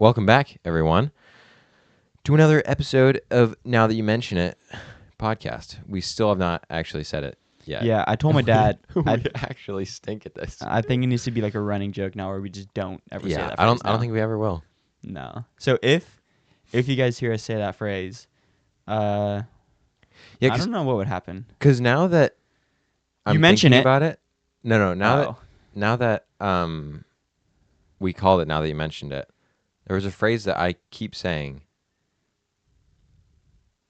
Welcome back, everyone, to another episode of Now That You Mention It podcast. We still have not actually said it yet. Yeah, I told my dad. we actually stink at this. I think it needs to be like a running joke now, where we just don't ever say that. I Phrase don't think we ever will. No. So if you guys hear us say that phrase, I don't know what would happen. Because now that I'm mention thinking it about it, now that we called it Now That You Mentioned It, there was a phrase that I keep saying.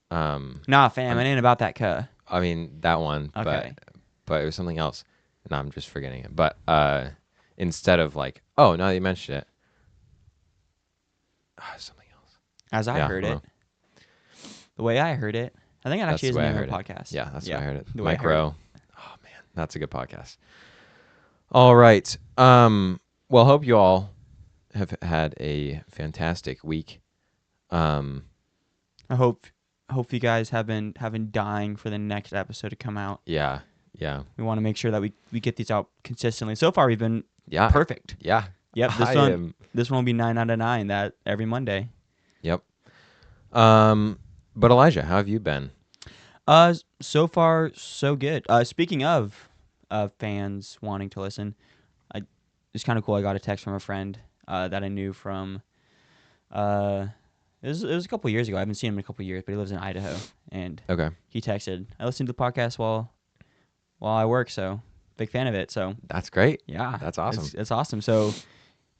Nah, fam, it ain't about that cuh. I mean that one, Okay. but it was something else, and I'm just forgetting it. But instead of like, oh, now that you mentioned it, something else. As I heard it, the way I heard it, I think it actually is the name of the podcast. Yeah, that's the way I heard it. The way Micro. Oh man, that's a good podcast. All right. Well, hope you all have had a fantastic week. I hope you guys have been dying for the next episode to come out. Yeah. We want to make sure that we get these out consistently. So far, we've been perfect. Yeah. Yep. This one will be 9 out of 9. That every Monday. Yep. But Elijah, how have you been? So far so good. Speaking of fans wanting to listen, it's kind of cool. I got a text from a friend that I knew from. It was a couple years ago. I haven't seen him in a couple years, but he lives in Idaho, and he texted, "I listened to the podcast while I work, so big fan of it." So that's great. Yeah, that's awesome. It's awesome. So,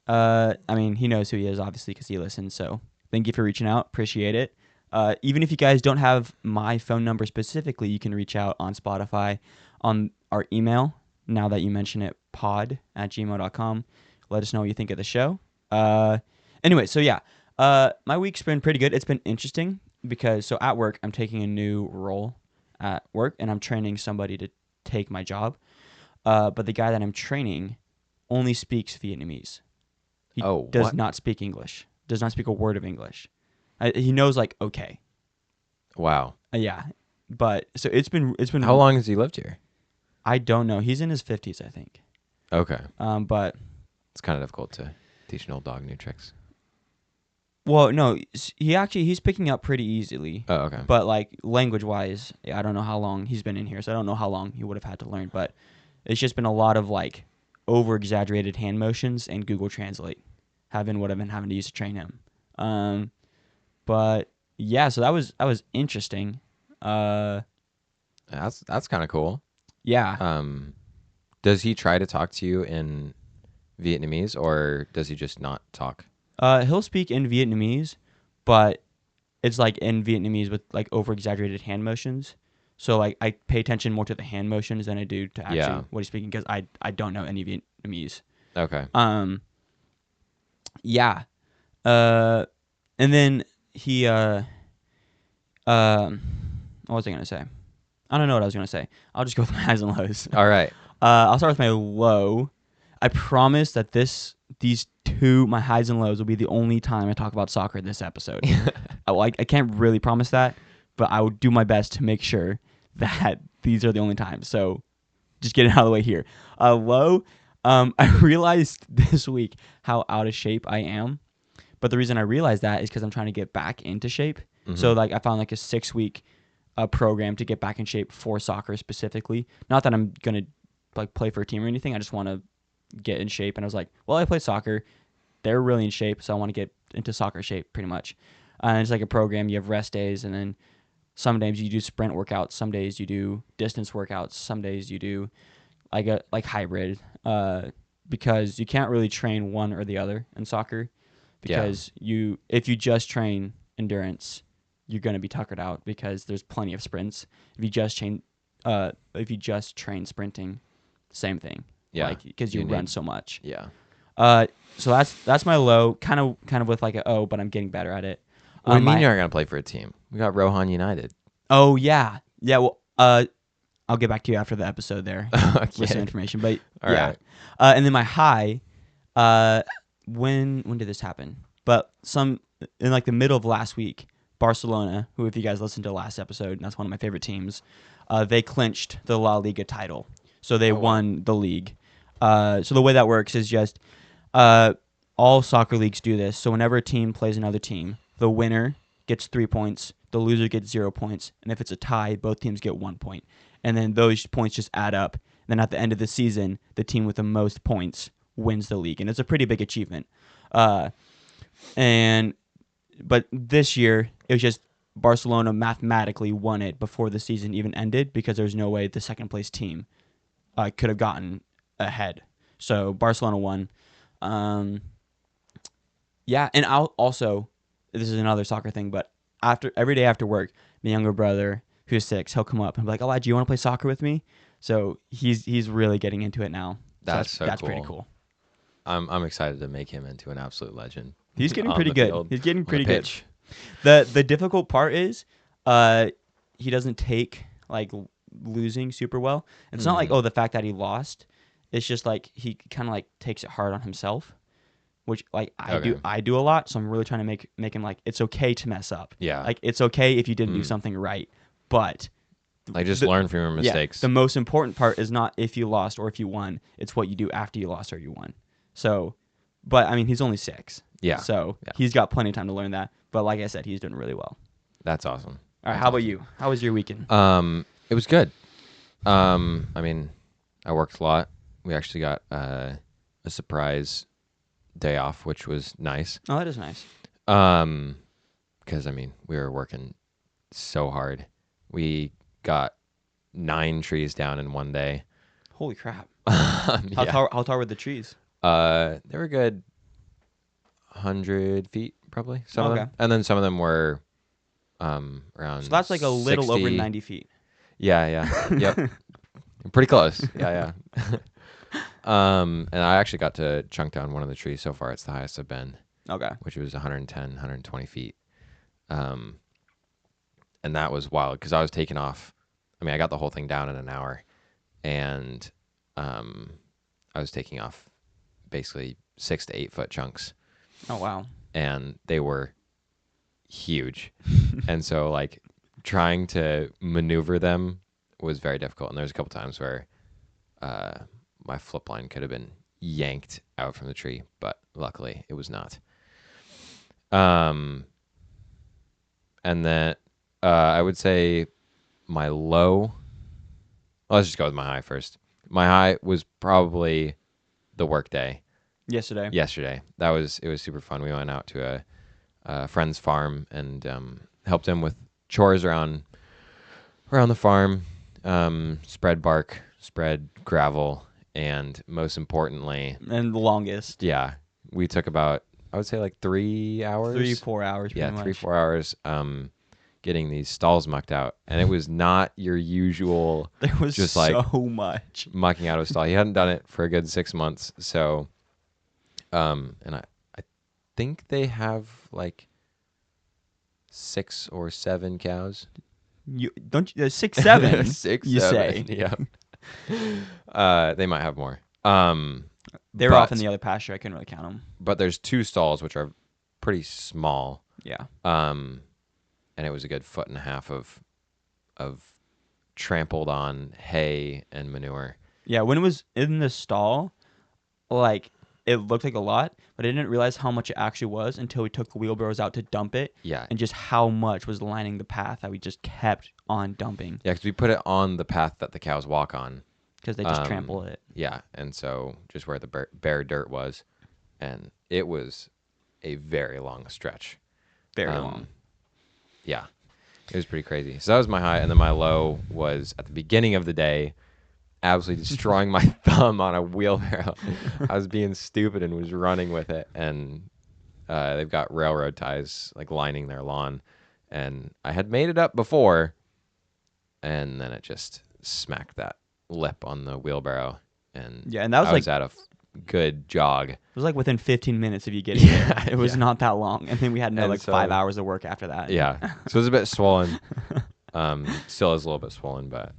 I mean, he knows who he is, obviously, because he listens. So thank you for reaching out. Appreciate it. Even if you guys don't have my phone number specifically, you can reach out on Spotify, on our email. Now that you mention it, pod@gmail.com. Let us know what you think of the show. Anyway, so yeah. My week's been pretty good. It's been interesting because at work, I'm taking a new role at work, and I'm training somebody to take my job. But the guy that I'm training only speaks Vietnamese. He does not speak English. Does not speak a word of English. He knows like okay. Wow. Yeah, but so it's been. How long has he lived here? I don't know. He's in his 50s, I think. Okay. But it's kind of difficult to teach an old dog new tricks. Well, no, he's picking up pretty easily. Oh, okay. But like language-wise, I don't know how long he's been in here, so I don't know how long he would have had to learn. But it's just been a lot of like over-exaggerated hand motions, and Google Translate have been what I've been having to use to train him. But yeah, so that was interesting. That's kind of cool. Yeah. Does he try to talk to you in Vietnamese, or does he just not talk? He'll speak in Vietnamese, but it's like in Vietnamese with like over-exaggerated hand motions. So like I pay attention more to the hand motions than I do to actually what he's speaking, because I don't know any Vietnamese. Okay. Yeah. And then he what was I gonna say? I don't know what I was gonna say. I'll just go with my highs and lows. All right. I'll start with my low. I promise that my highs and lows will be the only time I talk about soccer this episode. I can't really promise that, but I will do my best to make sure that these are the only times. So just get it out of the way here. Low, I realized this week how out of shape I am. But the reason I realized that is because I'm trying to get back into shape. Mm-hmm. So like I found like a 6-week program to get back in shape for soccer specifically. Not that I'm going to like play for a team or anything. I just want to get in shape. And I was like, well, I play soccer. They're really in shape, so I want to get into soccer shape pretty much. And it's like a program. You have rest days, and then some days you do sprint workouts. Some days you do distance workouts. Some days you do like hybrid, because you can't really train one or the other in soccer, because if you just train endurance, you're going to be tuckered out because there's plenty of sprints. If you just train sprinting, same thing. Yeah, because you run so much. Yeah. So that's my low, kind of with like a but I'm getting better at it. What do you mean you aren't gonna play for a team? We got Rohan United. Oh yeah. Well, I'll get back to you after the episode there with some information. But all right. And then my high, when did this happen? But in like the middle of last week, Barcelona, who if you guys listened to the last episode, that's one of my favorite teams, they clinched the La Liga title. So they won the league. So the way that works is just all soccer leagues do this. So whenever a team plays another team, the winner gets 3 points, the loser gets 0 points, and if it's a tie, both teams get 1 point. And then those points just add up. Then at the end of the season, the team with the most points wins the league, and it's a pretty big achievement. Uh, and but this year it was just Barcelona mathematically won it before the season even ended because there's no way the second place team could have gotten ahead. So Barcelona won. Um, yeah, and I'll also, this is another soccer thing, but every day after work, my younger brother who's 6, he'll come up and be like, "Oh, lad, do you want to play soccer with me?" So he's really getting into it now. So That's so that's cool. pretty cool. I'm excited to make him into an absolute legend. He's getting on pretty the good. field, He's getting on the pretty good. pitch. The difficult part is, he doesn't take like losing super well. It's not like Mhm. the fact that he lost. It's just like he kind of like takes it hard on himself, which like Okay. I do a lot. So I'm really trying to make him like it's okay to mess up. Yeah. Like it's okay if you didn't do Mm. something right, but Like just the, learn from your yeah, mistakes. the most important part is not if you lost or if you won. It's what you do after you lost or you won. So, but I mean, he's only 6. Yeah. So Yeah. he's got plenty of time to learn that. But like I said, he's doing really well. That's awesome. All right, That's how about awesome. you? How was your weekend? It was good. I mean, I worked a lot. We actually got a surprise day off, which was nice. Oh, that is nice. Because I mean, we were working so hard. We got 9 trees down in one day. Holy crap! Yeah. How tall were the trees? They were good 100 feet, probably. Some of Okay. them. And then some of them were around So that's like a little 60. over 90 feet. Yeah, yeah. Yep. Pretty close. Yeah, yeah. And I actually got to chunk down one of the trees. So far, it's the highest I've been, Okay. which was 110, 120 feet. And that was wild because I was taking off. I mean, I got the whole thing down in an hour, and I was taking off basically 6 to 8 foot chunks, Oh wow. and they were huge. And so, like, trying to maneuver them was very difficult. And there's a couple times where my flip line could have been yanked out from the tree, but luckily it was not. And then I would say my low. Well, let's just go with my high first. My high was probably the work day Yesterday. yesterday. It was super fun. We went out to a friend's farm and helped him with chores around the farm, spread bark, spread gravel, and most importantly, And the longest. yeah, we took about, I would say, like 3 hours. 3-4 hours. Yeah, Pretty 3-4 much. hours. Getting these stalls mucked out, and it was not your usual There was just so like much. mucking out of a stall. He hadn't done it for a good 6 months, so and I think they have like 6 or 7 cows. You don't 6, 7. 6, you 7. say Yeah. They might have more. they were off in the other pasture. I couldn't really count them. But there's 2 stalls which are pretty small. Yeah. And it was a good 1.5 foot of trampled on hay and manure. Yeah. When it was in the stall, like it looked like a lot, but I didn't realize how much it actually was until we took the wheelbarrows out to dump it, Yeah. and just how much was lining the path that we just kept on dumping Yeah, because we put it on the path that the cows walk on. because they just trample it. Yeah, and so just where the bare dirt was, and it was a very long stretch. Very long. Yeah, it was pretty crazy. So that was my high, and then my low was at the beginning of the day, absolutely destroying my thumb on a wheelbarrow. I was being stupid and was running with it, and they've got railroad ties like lining their lawn, and I had made it up before, and then it just smacked that lip on the wheelbarrow, and Yeah, and that was I like was at a good jog. it was like within 15 minutes of you getting Yeah, it. It was yeah. not that long, and then we had And like so- 5 hours of work after that. Yeah, so it was a bit swollen. Still is a little bit swollen, but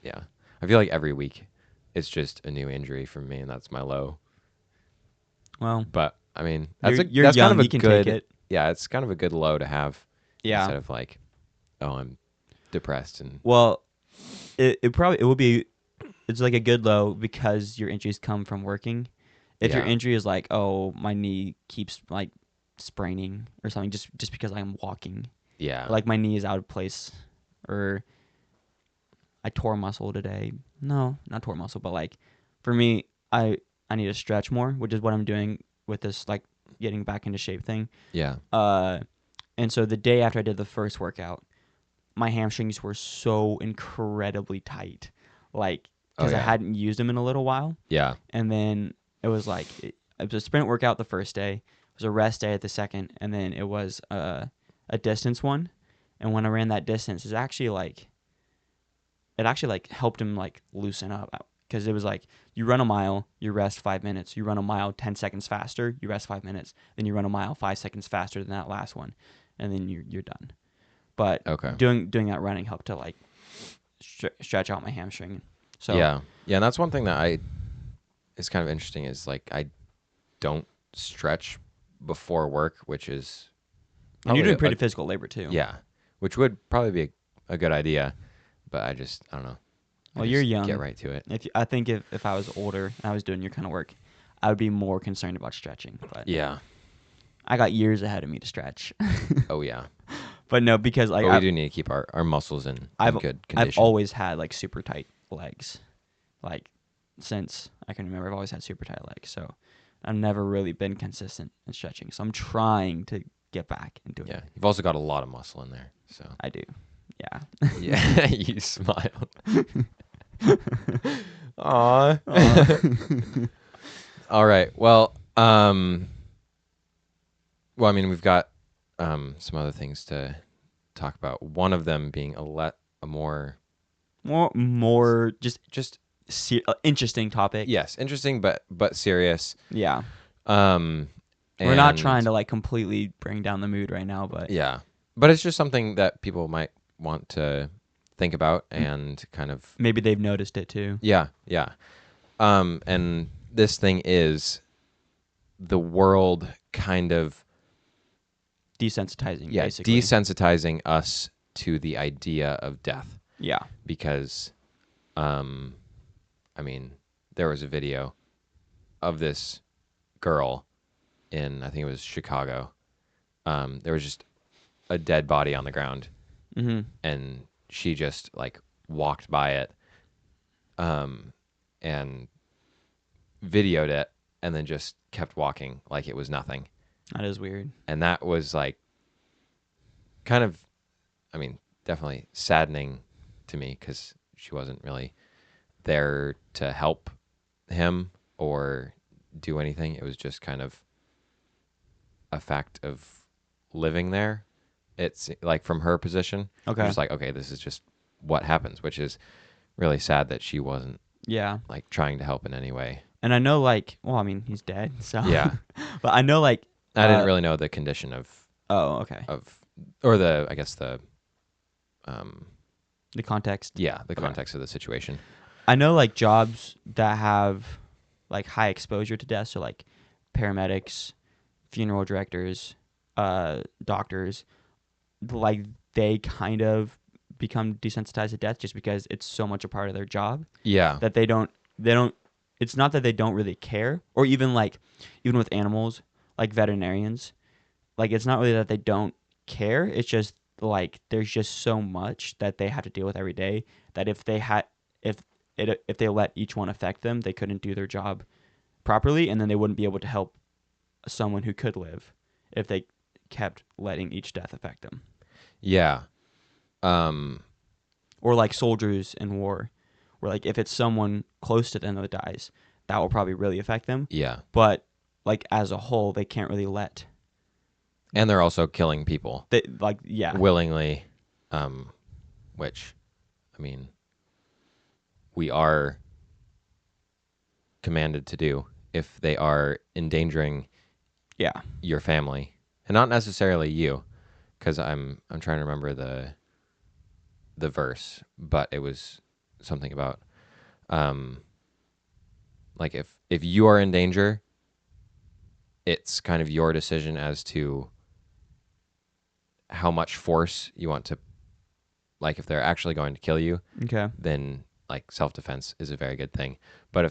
yeah, I feel like every week it's just a new injury for me, and that's my low. Well, But I mean, you're that's young. kind of a You can good. take it. Yeah, it's kind of a good low to have. Yeah. Instead of like, oh, I'm depressed and Well, it will be. It's like a good low because your injuries come from working, If your Yeah. injury is like, oh, my knee keeps like spraining or something, just because I'm walking, Yeah. or like my knee is out of place, or I tore a muscle today. No, not tore a muscle, but like for me, I need to stretch more, which is what I'm doing with this like getting back into shape thing. Yeah. Uh, and so the day after I did the first workout, my hamstrings were so incredibly tight, like Oh because I yeah. hadn't used them in a little while. Yeah. And then it was like it was a sprint workout the first day, it was a rest day at the second, and then it was a distance one. And when I ran that distance, it actually like helped him like loosen up because it was like you run a mile, you rest 5 minutes, you run a mile 10 seconds faster, you rest 5 minutes, then you run a mile 5 seconds faster than that last one, and then you're done. But Okay. doing that running helped to like stretch out my hamstring. So Yeah. Yeah. And that's one thing that is kind of interesting is like I don't stretch before work, which is and you're probably doing pretty physical labor too. yeah, which would probably be a good idea, but I don't know. I Well, you're just get young. right to it. I think if I was older and I was doing your kind of work, I would be more concerned about stretching. But Yeah. I got years ahead of me to stretch. Oh yeah. But no, because like But we do need to keep our muscles in good I've condition. always had like super tight legs, like since I can remember. I've always had super tight legs, so I've never really been consistent in stretching. So I'm trying to get back into Yeah. it. You've also got a lot of muscle in there. So I do, yeah. yeah, you smiled. Aw. Aw. All right. Well, I mean, we've got some other things to talk about. One of them being a more more just interesting topic. yes, interesting but serious. Yeah, Um, we're not trying and to like completely bring down the mood right now, but yeah, but it's just something that people might want to think about and kind of maybe they've noticed it too. yeah, yeah. And this thing is the world kind of Desensitizing, yeah, basically. desensitizing us to the idea of death Yeah. because I mean, there was a video of this girl in I think it was Chicago. There was just a dead body on the ground Mm-hmm. and she just like walked by it and videoed it and then just kept walking like it was nothing. That is weird. And that was like kind of, I mean, definitely saddening to me because she wasn't really there to help him or do anything. It was just kind of a fact of living there. It's like from her position, Okay. you're just like, okay, this is just what happens, which is really sad that she wasn't Yeah. like trying to help in any way. And I know like, well, I mean, he's dead, so Yeah. but I know like I didn't really know the condition oh, okay. or the, I guess um, The context. the Okay. context of the situation. I know like jobs that have like high exposure to death, so like paramedics, funeral directors, doctors, like they kind of become desensitized to death just because it's so much a part of their job Yeah. that they don't it's not that they don't really care, or even with animals like veterinarians, like it's not really that they don't care, it's just like there's just so much that they have to deal with every day that if if they let each one affect them, they couldn't do their job properly, and then they wouldn't be able to help someone who could live if they kept letting each death affect them. Yeah. Um, Or like soldiers in war, where like if it's someone close to them that dies, that will probably really affect them. yeah. But like as a whole, they can't really let And they're also killing people they like yeah willingly, which, I mean, we are commanded to do if they are endangering yeah your family, and not necessarily you, because I'm trying to remember the verse, but it was something about like if you are in danger, it's kind of your decision as to how much force you want to, like if they're actually going to kill you, okay then like self-defense is a very good thing. But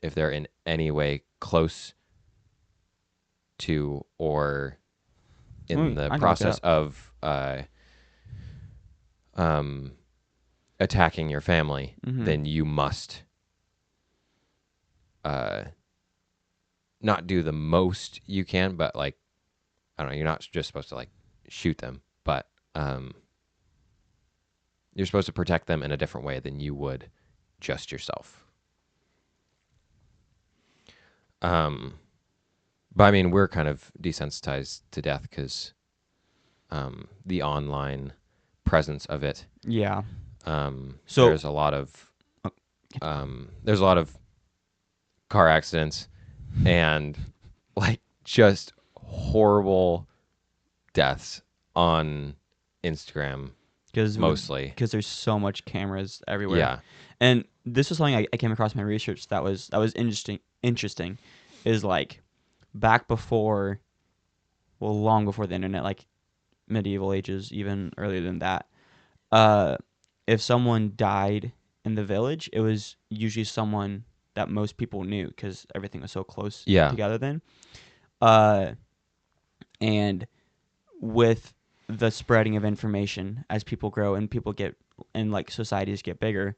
if they're in any way close to or in the I can look it process up. of um, attacking your family, Mm-hmm. then you must uh, not do the most you can, but like I don't know, you're not just supposed to like shoot them, but you're supposed to protect them in a different way than you would just yourself. But I mean, we're kind of desensitized to death because the online presence of it. Yeah. So There's a lot of oh, there's a lot of car accidents and like just horrible deaths on Instagram because mostly. there's so much cameras everywhere, Yeah. and this was something I came across in my research that was interesting, is like back before, well, long before the internet, like medieval ages, even earlier than that. Uh, if someone died in the village, it was usually someone that most people knew because everything was so close Yeah. together then. Uh, and with the spreading of information as people grow and people get and like societies get bigger,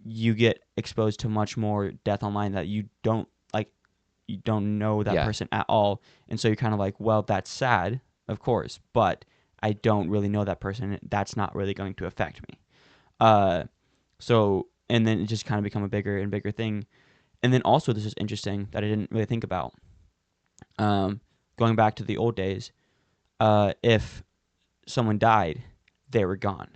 you get exposed to much more death online that you don't like. You don't know that Yeah. person at all, and so you're kind of like, well, that's sad, of course, but I don't really know that person. That's not really going to affect me. Uh, so and then it just kind of become a bigger and bigger thing. And then also this is interesting that I didn't really think about. Um, Going back to the old days, if someone died, they were gone.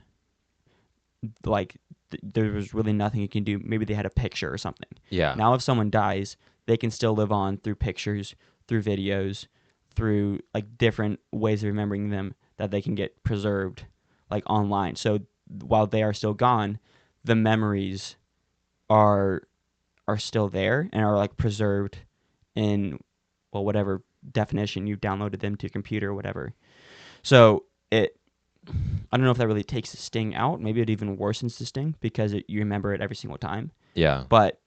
Like there was really nothing you can do. Maybe they had a picture or something. Yeah. Now if someone dies, they can still live on through pictures, through videos, through like different ways of remembering them that they can get preserved like online. So while they are still gone, the memories are still there and are like preserved in, well, whatever definition you downloaded them to your computer or whatever. So it, I don't know if that really takes the sting out. Maybe it even worsens the sting because you remember it every single time. Yeah. But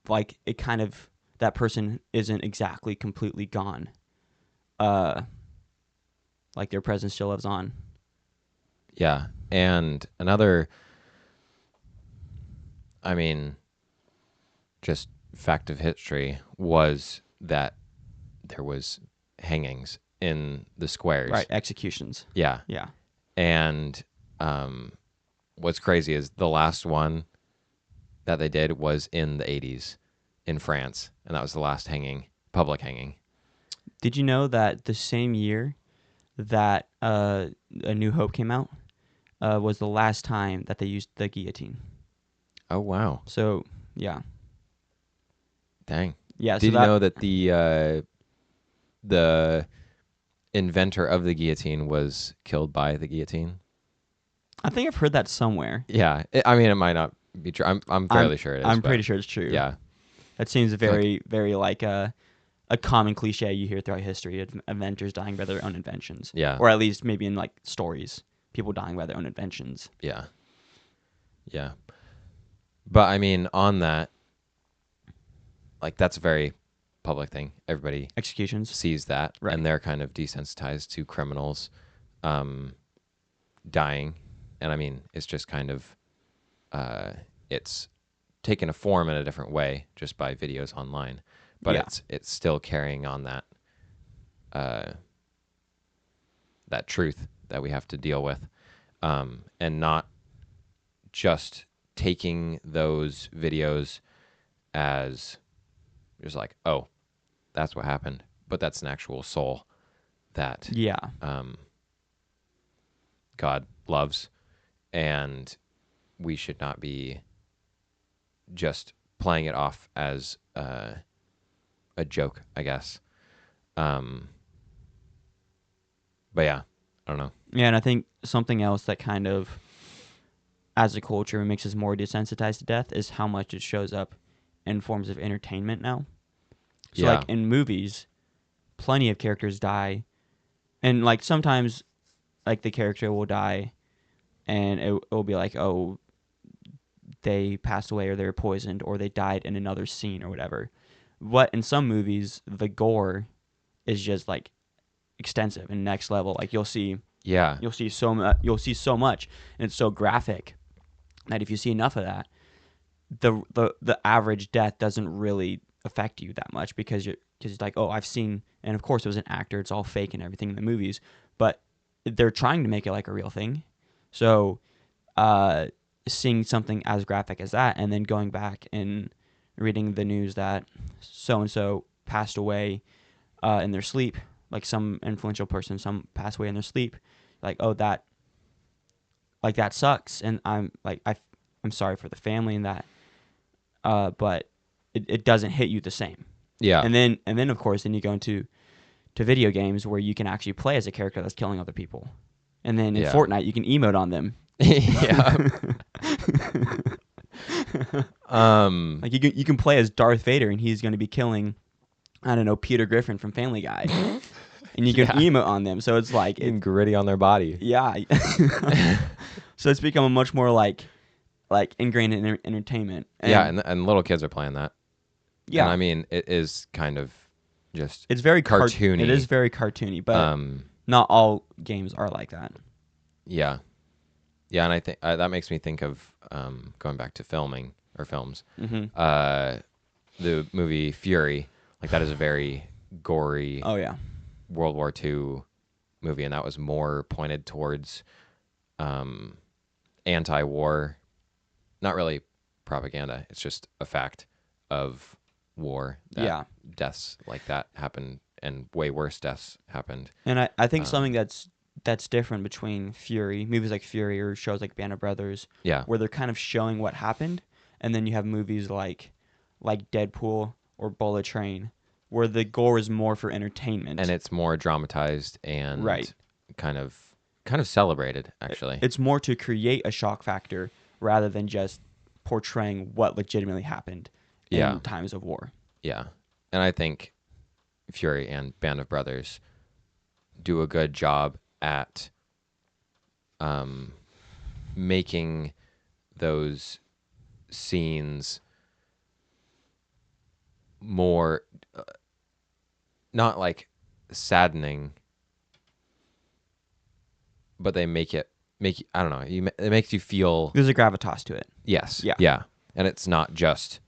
like it kind of, that person isn't exactly completely gone. Uh, like their presence still lives on. Yeah. And another, I mean, just fact of history was that there was hangings in the squares. Right, executions. Yeah. Yeah. And what's crazy is the last one that they did was in the 80s in France, and that was the last hanging, public hanging. Did you know that the same year that A New Hope came out was the last time that they used the guillotine? Oh wow. So yeah, Dang. yeah. So Did you that, know that the inventor of the guillotine was killed by the guillotine? I think I've heard that somewhere. Yeah. I mean, it might not be true. I'm I'm fairly sure it is, I'm but pretty sure it's true. yeah. That seems I feel like very like a common cliche you hear throughout history of inventors dying by their own inventions, yeah. or at least maybe in like stories, people dying by their own inventions. Yeah. Yeah. But I mean, on that, like that's a very public thing. Everybody Executions, sees that, right? and they're kind of desensitized to criminals um, dying. And I mean, it's just kind of it's taken a form in a different way just by videos online, but Yeah, it's still carrying on that that truth that we have to deal with, and not just taking those videos as just like, oh, that's what happened, but that's an actual soul that yeah, God loves, and we should not be just playing it off as a joke, I guess. But yeah, I don't know. yeah. And I think something else that kind of, as a culture, makes us more desensitized to death is how much it shows up in forms of entertainment now. So Yeah, like in movies, plenty of characters die, and like sometimes like the character will die and it will be like, oh, they passed away or they were poisoned or they died in another scene or whatever. What in some movies the gore is just like extensive and next level. Like Yeah. you'll see so much and it's so graphic that if you see enough of that, the average death doesn't really affect you that much because it's like, oh, I've seen, and of course it was an actor, it's all fake and everything in the movies, but they're trying to make it like a real thing. So uh, seeing something as graphic as that, and then going back and reading the news that so and so passed away in their sleep, like some influential person, some passed away in their sleep, like, oh, that sucks, and I'm sorry for the family and that, but it doesn't hit you the same. Yeah. And then of course then you go into to video games where you can actually play as a character that's killing other people, and then in Yeah. Fortnite you can emote on them. Yeah. Like you can play as Darth Vader and he's going to be killing, I don't know, Peter Griffin from Family Guy, and you can Yeah. emote on them. So it's like Getting gritty on their body. yeah. So it's become a much more like ingrained in entertainment. And Yeah, and little kids are playing that. yeah, And I mean, it is kind of just it's very cartoony. It is very cartoony, but um not all games are like that. yeah. Yeah, and I think that makes me think of going back to filming or films. Mm-hmm. The movie Fury, like that is a very gory Oh yeah, World War II movie, and that was more pointed towards anti-war, not really propaganda. It's just a fact of war that yeah. deaths like that happened, and way worse deaths happened. And I think Um, something that's different between movies like Fury or shows like Band of Brothers, Yeah, where they're kind of showing what happened, and then you have movies like Deadpool or Bullet Train, where the gore is more for entertainment. and it's more dramatized and Right. kind of celebrated actually. It's more to create a shock factor rather than just portraying what legitimately happened Yeah. in times of war. Yeah, and I think Fury and Band of Brothers do a good job at making those scenes more not like saddening, but they make I don't know, it makes you feel There's a gravitas to it. yes, Yeah. yeah, and it's not just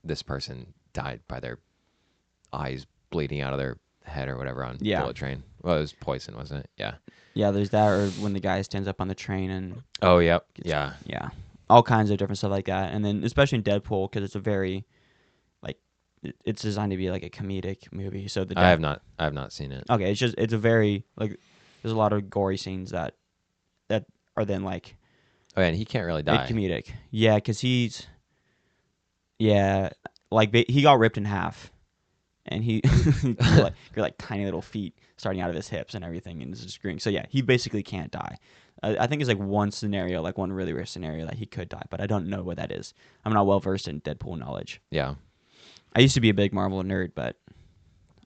this person died by their eyes bleeding out of their head or whatever on Yeah. Bullet Train. Well, it was poison, wasn't it? Yeah. Yeah, there's that, or when the guy stands up on the train and Oh, yep. gets, Yeah. yeah, all kinds of different stuff like that. And then especially in Deadpool, because it's a very like it's designed to be like a comedic movie. So I have not seen it. Okay, it's a very like there's a lot of gory scenes that are then like Oh, yeah, and he can't really die. comedic. Yeah, because like he got ripped in half, and he you're like tiny little feet starting out of his hips and everything, and it's just green. So yeah, he basically can't die. I think it's like one scenario, like one really rare scenario that he could die, but I don't know what that is. I'm not well versed in Deadpool knowledge. Yeah. I used to be a big Marvel nerd, but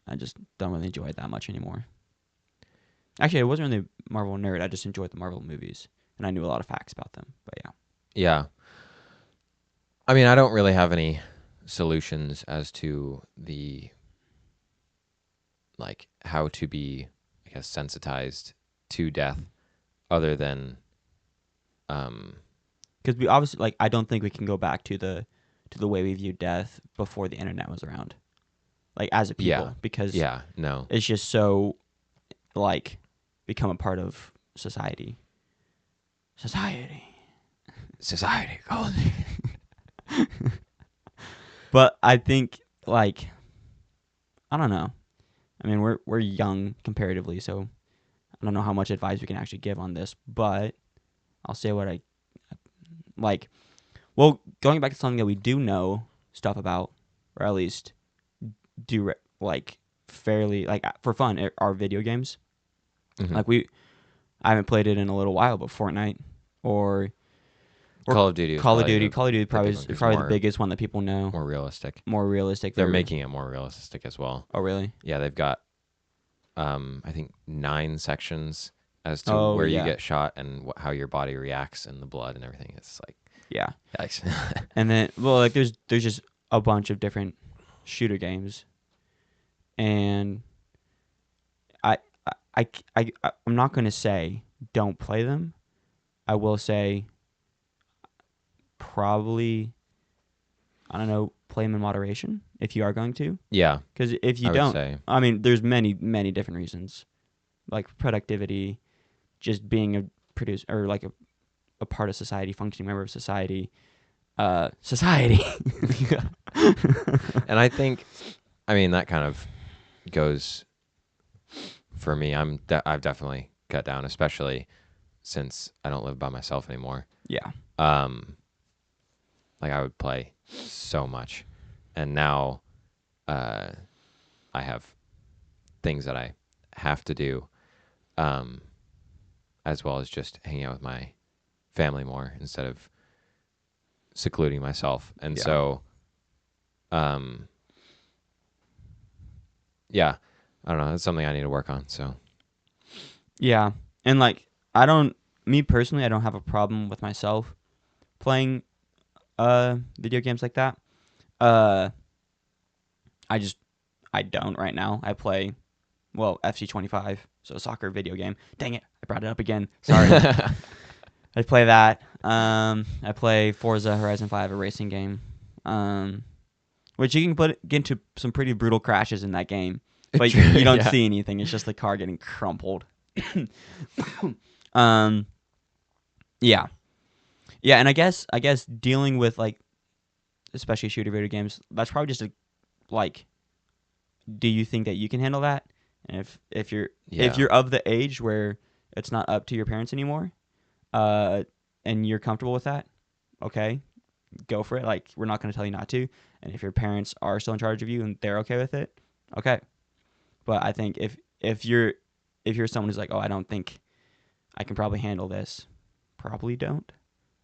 I just don't really enjoy it that much anymore. Actually, I wasn't really a Marvel nerd. I just enjoyed the Marvel movies, and I knew a lot of facts about them. But yeah. Yeah. I mean, I don't really have any solutions as to the like how to be, I guess, sensitized to death other than Because we obviously like I don't think we can go back to the way we viewed death before the internet was around, like as a people, Yeah. because yeah, no. it's just so like become a part of society. Society calls. But I think like I don't know. I mean, we're young comparatively, so I don't know how much advice we can actually give on this, but I'll say what I like. Well, going back to something that we do know stuff about, or at least like fairly like for fun, are video games. Mhm. Like I haven't played it in a little while, but Fortnite or Call of Duty. is Call of probably Duty. the- Call of Duty the probably big one, 'cause probably the more- biggest one that people know. more realistic. More realistic. They're making it more realistic as well. Oh really? Yeah, they've got I think 9 sections as to Oh, where you yeah. get shot and how your body reacts and the blood and everything. It's like Yeah. Yikes. And then, well, like there's just a bunch of different shooter games, and I I'm not gonna say don't play them. I will say probably, I don't know, play them in moderation if you are going to, Yeah, because if you I would don't, say. I mean, there's many different reasons, like productivity, just being a producer or like a part of society, functioning member of society, society. And I think, I mean, that kind of goes for me. I've definitely cut down, especially since I don't live by myself anymore. Yeah. Um, like I would play so much, and now, uh, I have things that I have to do, um, as well as just hanging out with my family more instead of secluding myself. And Yeah. so, um, yeah, I don't know. That's something I need to work on. So, Yeah. And like me personally, I don't have a problem with myself playing video games like that. Uh I just I don't right now. I play, well, FC 25, so a soccer video game. Dang it, I brought it up again. Sorry. I play that. I play Forza Horizon 5, a racing game. Which you can get into some pretty brutal crashes in that game, but you don't yeah, see anything. It's just the car getting crumpled. um yeah. Yeah, and I guess dealing with like especially shooter video games, that's probably just a like, do you think that you can handle that? And if yeah, you're of the age where it's not up to your parents anymore, uh, and you're comfortable with that, okay, go for it. Like, we're not going to tell you not to. And if your parents are still in charge of you and they're okay with it, okay. But I think if you're someone who's like, oh, I don't think I can probably handle this, probably don't.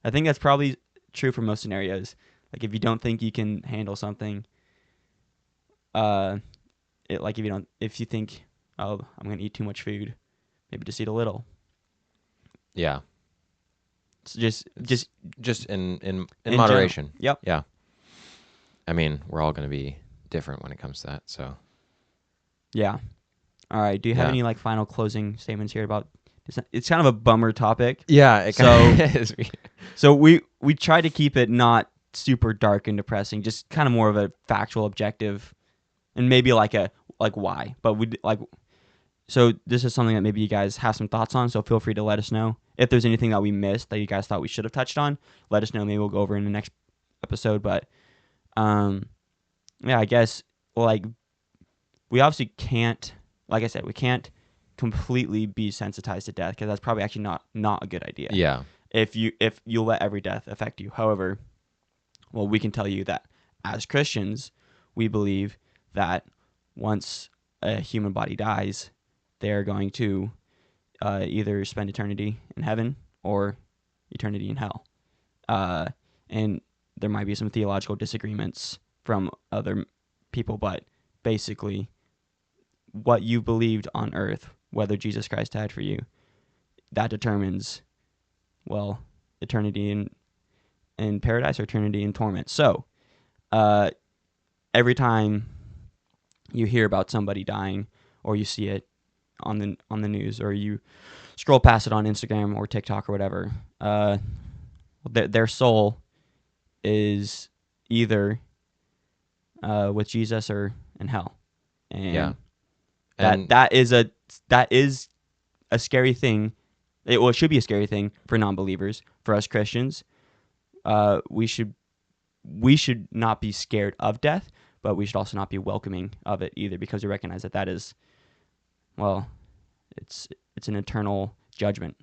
I think that's probably true for most scenarios. Like, if you don't think you can handle something, uh, like if you think, oh, I'm gonna eat too much food, maybe just eat a little. yeah. So just It's just just in in general. moderation. Yep. Yeah. I mean, we're all going to be different when it comes to that. So, Yeah. All right. Do you have yeah. any like final closing statements here about? It's kind of a bummer topic. Yeah, it So kind of is. so we try to keep it not super dark and depressing, just kind of more of a factual, objective, and maybe like a like why. But we like, so this is something that maybe you guys have some thoughts on. So feel free to let us know if there's anything that we missed that you guys thought we should have touched on. Let us know. Maybe we'll go over in the next episode. But um, yeah, I guess like we obviously can't, like I said, we can't completely be sensitized to death because that's probably actually not a good idea. Yeah. If you let every death affect you. However, well, we can tell you that as Christians, we believe that once a human body dies, they're going to either spend eternity in heaven or eternity in hell. And there might be some theological disagreements from other people, but basically, what you believed on earth, whether Jesus Christ died for you, that determines, well, eternity in paradise or eternity in torment. So, uh, every time you hear about somebody dying, or you see it on the news, or you scroll past it on Instagram or TikTok or whatever, their soul is either with Jesus or in hell, Yeah. and that And that is a that is a scary thing. It should be a scary thing for non-believers. For us Christians, we should not be scared of death, but we should also not be welcoming of it either, because we recognize that is, well, it's an eternal judgment.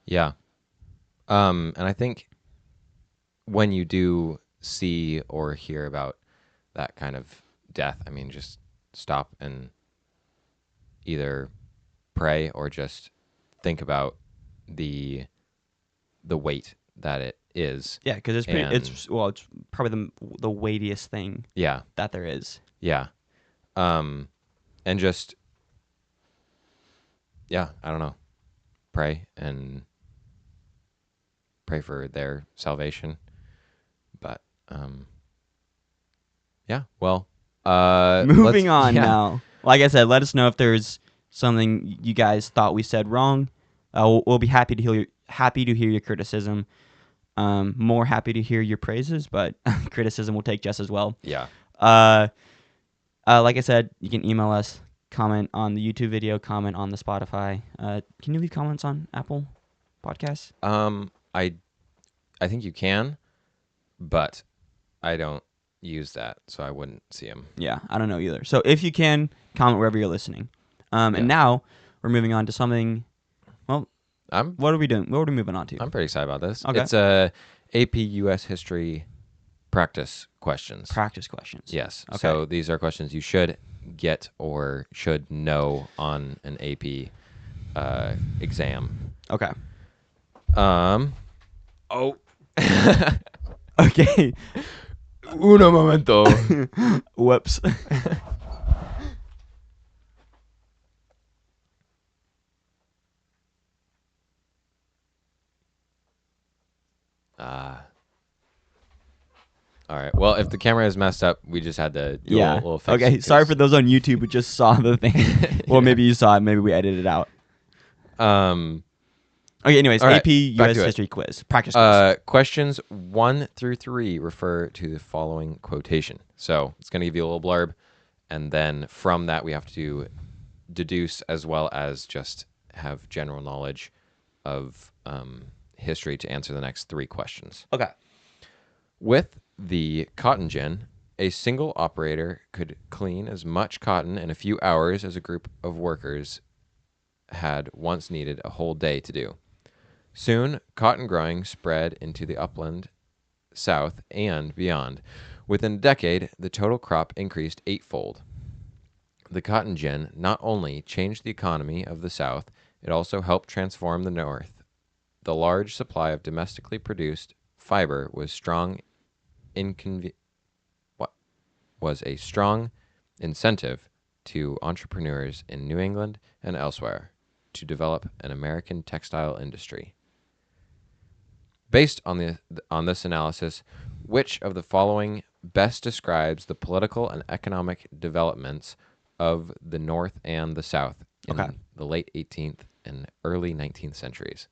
yeah. And I think when you do see or hear about that kind of death, I mean, just stop and either pray or just think about the the weight that it is. Yeah, because it's pretty. And It's probably the weightiest thing yeah, that there is. yeah. Um, and just yeah, I don't know. Pray and pray for their salvation. Yeah. Well, Moving on yeah. now. Like I said, let us know if there's something you guys thought we said wrong. We'll be happy to hear your criticism. More happy to hear your praises, but criticism will take just as well. Yeah. Uh, like I said, you can email us, comment on the YouTube video, comment on the Spotify. Can you leave comments on Apple Podcasts? I think you can, but I don't use that, so I wouldn't see them. Yeah, I don't know either. So if you can, comment wherever you're listening. Yeah. And now we're moving on to something. Well, I'm what are we doing? What are we moving on to? I'm pretty excited about this. Okay. It's a AP US history practice questions. Practice questions. Yes. Okay. So these are questions you should get or should know on an AP exam. Okay. Oh. Okay. Uno momento. Whoops. All right. Well, if the camera is messed up, we just had to do a little fix. Okay. Sorry for those on YouTube who just saw the thing. Well, maybe you saw it. Maybe we edited it out. Okay. Anyways, all right, AP back US to it. history quiz. Practice quiz. Questions 1 through 3 refer to the following quotation. So it's going to give you a little blurb, and then from that we have to deduce as well as just have general knowledge of history to answer the next 3 questions. Okay. With the cotton gin, a single operator could clean as much cotton in a few hours as a group of workers had once needed a whole day to do. Soon, cotton growing spread into the upland south and beyond. Within a decade, the total crop increased 8-fold. The cotton gin not only changed the economy of the South, it also helped transform the North. The large supply of domestically produced fiber was a strong incentive to entrepreneurs in New England and elsewhere to develop an American textile industry. Based on this analysis, which of the following best describes the political and economic developments of the North and the South in the late 18th and early 19th centuries?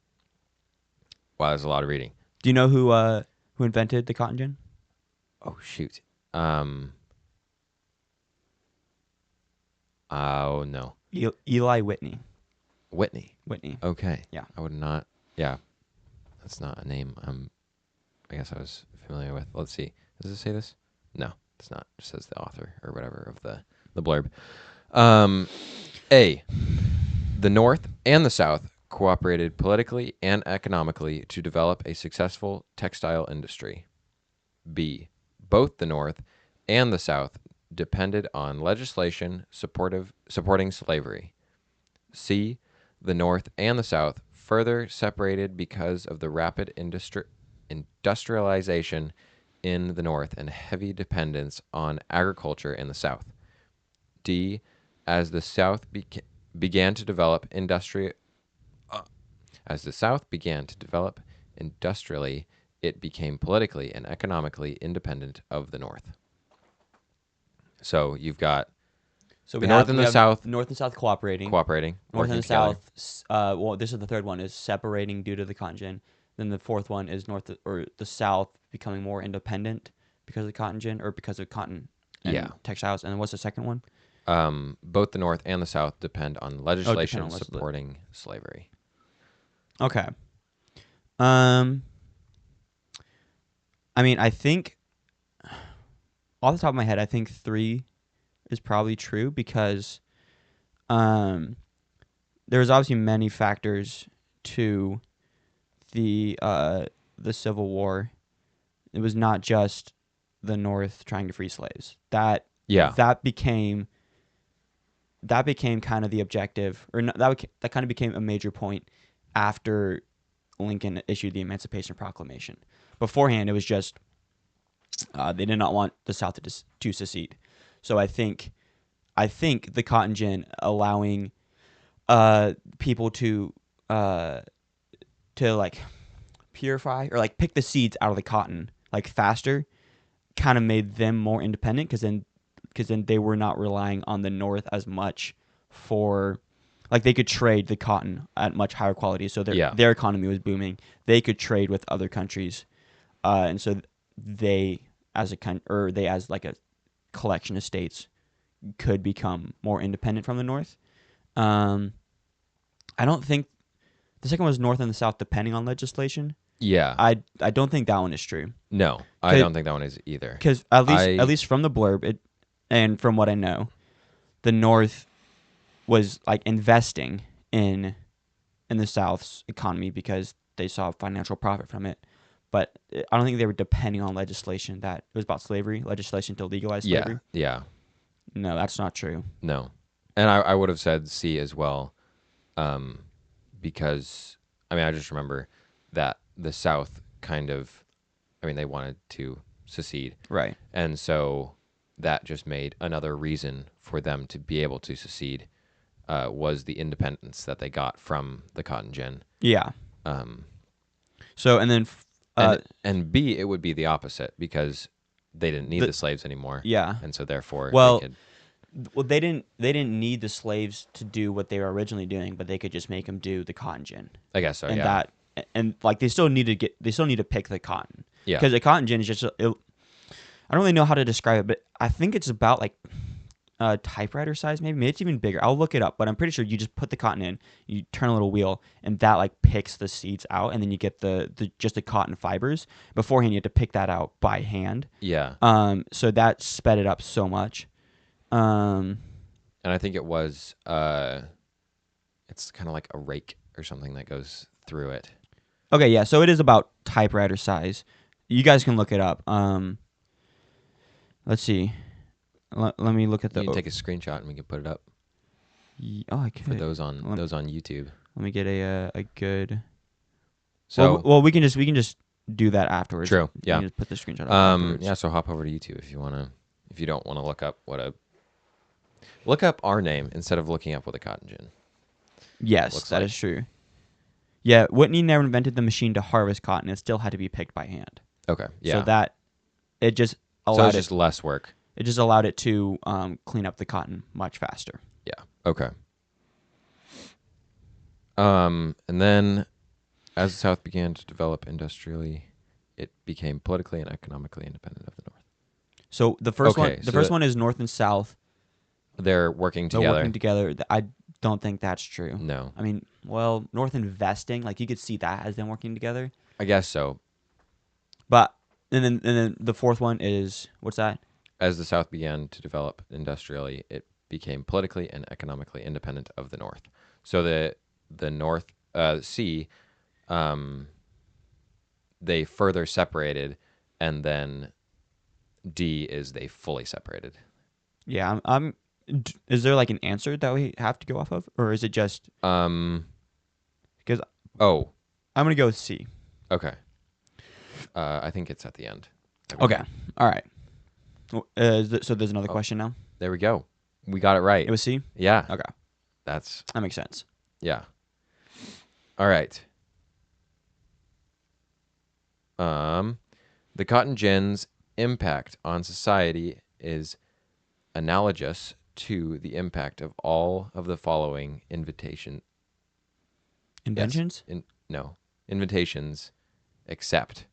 Wow, there's a lot of reading. Do you know who invented the cotton gin? Oh shoot. Oh no. Eli Whitney. Whitney. Whitney. Okay. Yeah. I would not. Yeah. That's not a name I guess I was familiar with. Let's see. Does it say this? No, it's not. It says the author or whatever of the blurb. A. The North and the South cooperated politically and economically to develop a successful textile industry. B. Both the North and the South depended on legislation supporting slavery. C. The North and the South further separated because of the rapid industrialization in the North and heavy dependence on agriculture in the South. D. As the South began to develop industrially, it became politically and economically independent of the North. So you've got the North and the South North and South cooperating. North and the together. South. Well, this is the third one is separating due to the cotton gin. Then the fourth one is the South becoming more independent because of cotton gin or because of cotton and textiles. And then what's the second one? Both the North and the South depend on legislation supporting slavery. Okay. I mean, I think off the top of my head, I think 3 is probably true because there's obviously many factors to the Civil War. It was not just the North trying to free slaves. That became kind of the objective, or that kind of became a major point after Lincoln issued the Emancipation Proclamation. Beforehand, it was just they did not want the South to secede. So I think the cotton gin allowing people to like purify or like pick the seeds out of the cotton like faster kind of made them more independent because then they were not relying on the North as much for like they could trade the cotton at much higher quality, so Yeah. their economy was booming. They could trade with other countries, and so they they as like a collection of states could become more independent from the North. Um, I don't think the second one was North and the South depending on legislation. Yeah. I don't think that one is true. No, I don't think that one is either. Because at I least from the blurb, and from what I know, the North was like investing in the South's economy because they saw financial profit from it. But I don't think they were depending on legislation that it was about slavery, legislation to legalize yeah, slavery. yeah, No, that's not true. no. And I would have said C as well, um, because I mean I just remember that the South kind of, I mean they wanted to secede, Right. and so that just made another reason for them to be able to secede, was the independence that they got from the cotton gin. Yeah. Um, So and then and B, it would be the opposite because they didn't need the slaves anymore, yeah. and so therefore they Well, could. they didn't need the slaves to do what they were originally doing, but they could just make them do the cotton gin. I guess so. And Yeah. that and like they still need to pick the cotton. Yeah. Because the cotton gin is just I don't really know how to describe it, but I think it's about like typewriter size, maybe it's even bigger. I'll look it up, but I'm pretty sure you just put the cotton in, you turn a little wheel, and that like picks the seeds out, and then you get the just the cotton fibers. Beforehand, you had to pick that out by hand. Yeah. So that sped it up so much. And I think it was it's kind of like a rake or something that goes through it. Okay, yeah, so it is about typewriter size. You guys can look it up. Let's see. Let me look at You the. can take a screenshot and we can put it up Oh, I for could. those on YouTube. Let me get a good. So Well, we can just do that afterwards. true. We Yeah. can just put the screenshot up afterwards. Yeah. So hop over to YouTube if you don't want to look up our name instead of looking up what a cotton gin. Yes, looks that like. is true. Yeah, Whitney never invented the machine to harvest cotton. It still had to be picked by hand. Okay. Yeah. So that it just So allowed it's just less work. it just allowed it to clean up the cotton much faster. Yeah. Okay. And then as the South began to develop industrially, it became politically and economically independent of the North. So the first Okay, one, so first one is North and South. They're working They're together. working together. I don't think that's true. No. I mean, well, North investing, like you could see that as them working together. I guess so. But and then the fourth one is what's that? As the South began to develop industrially, it became politically and economically independent of the North. So the North C, they further separated, and then D is they fully separated. Yeah, is there like an answer that we have to go off of, or is it just because Oh, I'm gonna go with C. okay. I think it's at the end. Okay, all right. So there's another question now. There we go. We got it right. It was C. Yeah. Okay, That's that makes sense. yeah. All right. The cotton gin's impact on society is analogous to the impact of all of the following Inventions. invitations, except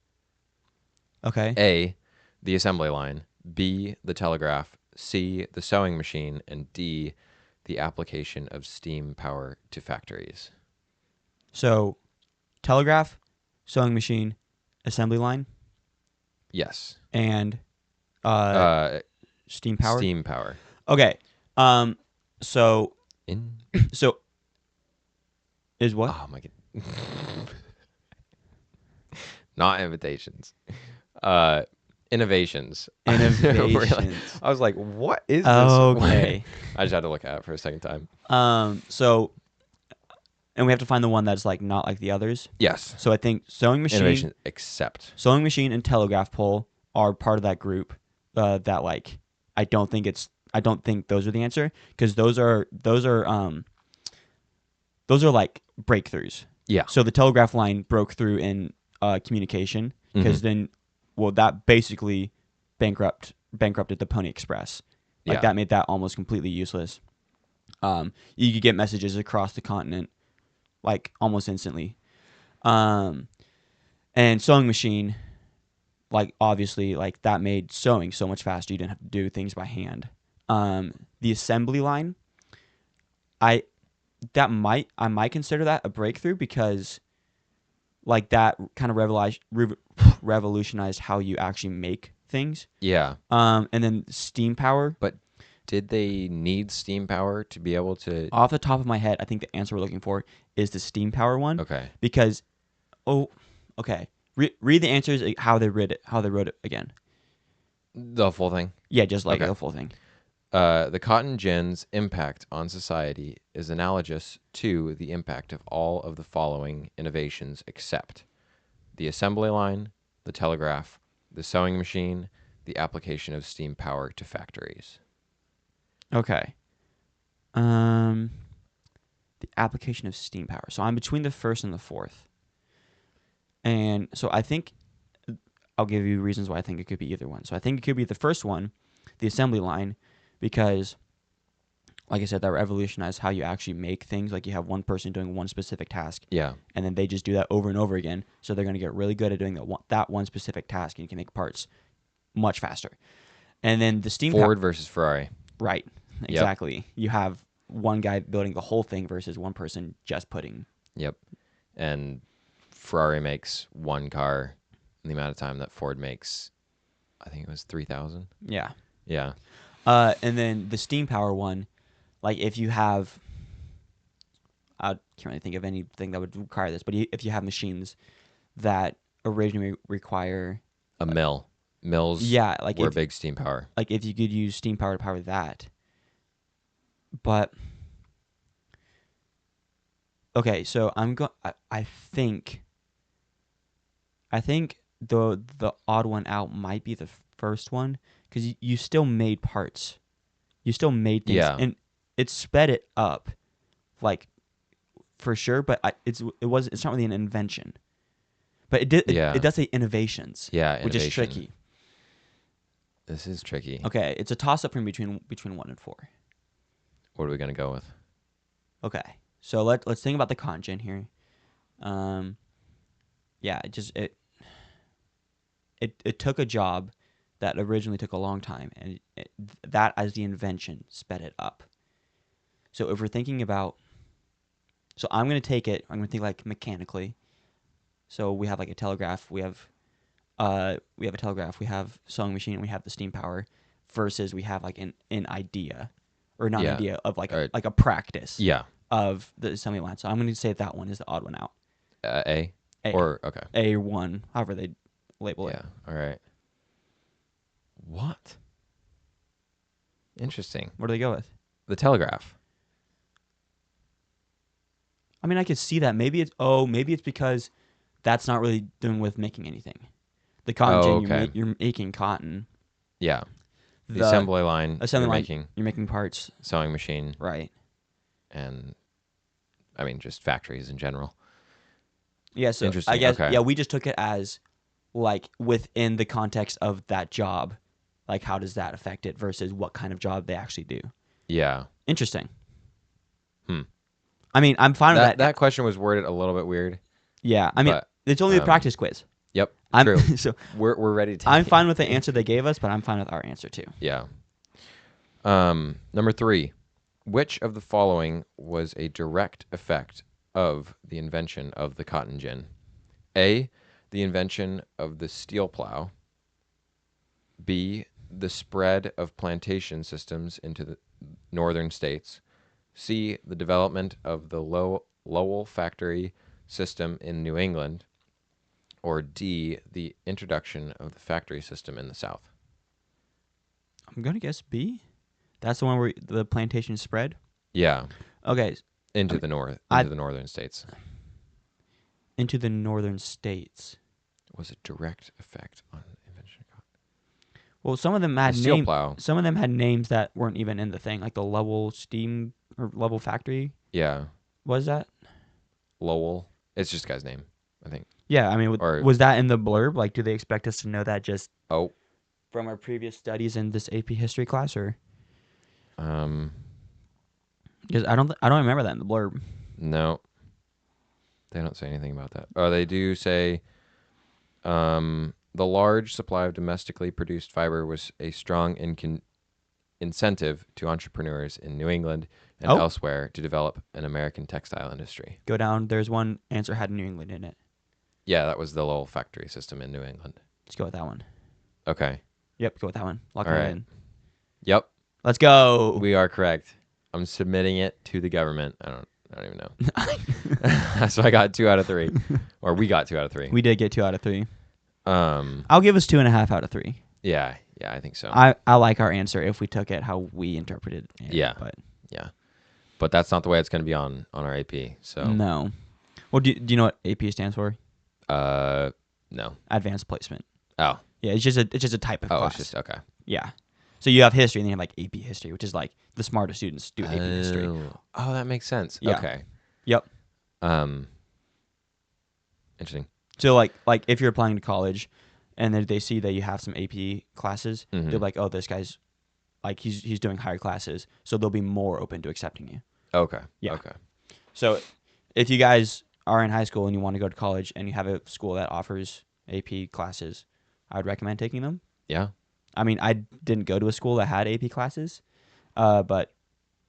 Okay. A, the assembly line, B, the telegraph, C, the sewing machine, and D, the application of steam power to factories. So, telegraph, sewing machine, assembly line, Yes. and steam power. Steam power. Okay. So is what? Oh my god. Not invitations. Innovations. Innovations. I was like, what is this? Okay. I just had to look at it for a second time. So, and we have to find the one that's like not like the others. Yes. So I think sewing Innovation except. machine and telegraph pole are part of that group. That like I don't think those are the answer because those are like breakthroughs. Yeah. So the telegraph line broke through in communication because then, well, that basically bankrupted the Pony Express. Like Yeah. that made that almost completely useless. You could get messages across the continent like almost instantly. And sewing machine, like obviously, like that made sewing so much faster. You didn't have to do things by hand. The assembly line, I I might consider that a breakthrough because like that kind of revolutionized how you actually make things. Yeah. And then steam power. But did they need steam power to be able to? Off the top of my head, I think the answer we're looking for is the steam power one. Okay. Because okay. Read the answers how they read it. How they wrote it again. The full thing. Yeah, just like Okay. the full thing. The cotton gin's impact on society is analogous to the impact of all of the following innovations except the assembly line, the telegraph, the sewing machine, the application of steam power to factories. Okay. The application of steam power. So I'm between the first and the fourth. And so I think I'll give you reasons why I think it could be either one. So I think it could be the first one, the assembly line, because like I said, that revolutionized how you actually make things. Like you have one person doing one specific task, Yeah. and then they just do that over and over again. So they're going to get really good at doing that one specific task, and you can make parts much faster. And then the steam Ford versus Ferrari. right, exactly. You have one guy building the whole thing versus one person just putting. Yep. And Ferrari makes one car in the amount of time that Ford makes, I think it was 3,000. Yeah. Yeah. And then the steam power one, like if you have, I can't really think of anything that would require this, but if you have machines that originally require A mill. Mills yeah, like were if big steam power. like if you could use steam power to power that. But okay, so I think the odd one out might be the first one because you still made parts, you still made things, Yeah. and it sped it up, like for sure. But it's not really an invention, but it did Yeah. it does say innovations, Yeah. which is Innovation. tricky. This is tricky. Okay, it's a toss up from between 1 and 4. What are we going to go with? Okay, so let's think about the conjun here. Yeah, it took a job that originally took a long time, and that as the invention sped it up. So if we're thinking about, so I'm gonna think like mechanically. So we have like a telegraph, we have a telegraph, we have sewing machine, we have the steam power, versus we have like an idea, or not an Yeah. idea of like Or- like a practice Yeah. of the assembly line. So I'm gonna say that one is the odd one out. A? A. Or, okay. A1, however they label it. Yeah. All right. What? Interesting. What do they go with? The telegraph. I mean, I could see that. Maybe it's because that's not really doing with making anything. The cotton gin, okay. you're making cotton. Yeah. The assembly line. Assembly you're line, making you're making parts. sewing machine Right. and, I mean, just factories in general. Yeah, so Interesting, I guess, okay. yeah, we just took it as, like, within the context of that job, like, how does that affect it versus what kind of job they actually do. Yeah. Interesting. Hmm. I mean, I'm fine with that. That question was worded a little bit weird. Yeah, I mean, but, it's only a practice quiz. Yep. I'm True. so We're ready to take I'm it. fine with the answer they gave us, but I'm fine with our answer too. Yeah. Number 3. Which of the following was a direct effect of the invention of the cotton gin? A. The invention of the steel plow. B. The spread of plantation systems into the northern states. C. The development of the Lowell factory system in New England. Or D. The introduction of the factory system in the South. I'm gonna guess B. That's the one where the plantation spread. Yeah. Okay, Into I the north, I- into the northern states. into the northern states. Was a direct effect on the invention of cotton. Well, some of them had The steel names. plow. Some of them had names that weren't even in the thing, like the Lowell Steam or Lowell Factory. Yeah. Was that? Lowell. It's just a guy's name, I think. Yeah, I mean, Or- was that in the blurb? Like, do they expect us to know that? Just Oh, from our previous studies in this AP history class, or Um, because I don't remember that in the blurb. no, they don't say anything about that. Oh, they do say the large supply of domestically produced fiber was a strong incentive to entrepreneurs in New England and Oh, elsewhere to develop an American textile industry. go down. There's one answer had New England in it. Yeah, that was the little factory system in New England. Let's go with that one. Okay. Yep, go with that one. Lock All that right. in. Yep, Let's go. we are correct. I'm submitting it to the government. I don't even know. So I got 2 out of 3, or we got 2 out of 3. We did get 2 out of 3. Um, I'll give us 2.5 out of 3. yeah, I think so. I like our answer if we took it how we interpreted it. Yeah. But Yeah, but that's not the way it's going to be on our AP. So no. Well, do you know what AP stands for? no. Advanced placement. Oh, Yeah, it's just a type of class. it's just okay. Yeah. So you have history and then you have like AP history, which is like the smarter students do AP history. Oh, that makes sense. Yeah. Okay. Yep. Interesting. So like if you're applying to college and then they see that you have some AP classes, Mhm. they're like, "Oh, this guy's like he's doing higher classes." So they'll be more open to accepting you. Okay. Yeah. Okay. So if you guys are in high school and you want to go to college and you have a school that offers AP classes, I would recommend taking them. Yeah. I mean, I didn't go to a school that had AP classes, but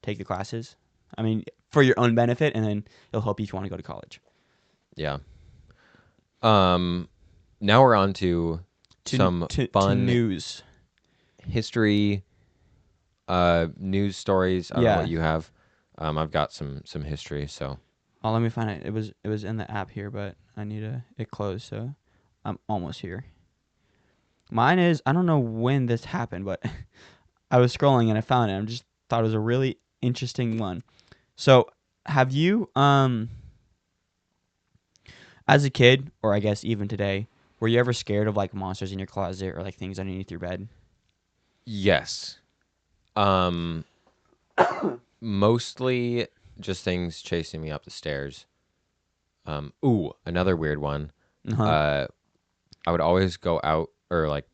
take the classes. I mean, for your own benefit, and then it'll help you if you want to go to college. Yeah. Now we're on to some to fun news. history news stories. I don't know Yeah. what you have. I've got some history, so Oh, let me find it. It was in the app here, but I need it closed, so I'm almost here. Mine is I don't know when this happened, but I was scrolling and I found it. I just thought it was a really interesting one. So, have you as a kid, or I guess even today, were you ever scared of like monsters in your closet or like things underneath your bed? yes. Mostly just things chasing me up the stairs. Ooh, another weird one. Uh-huh. I would always go out, or like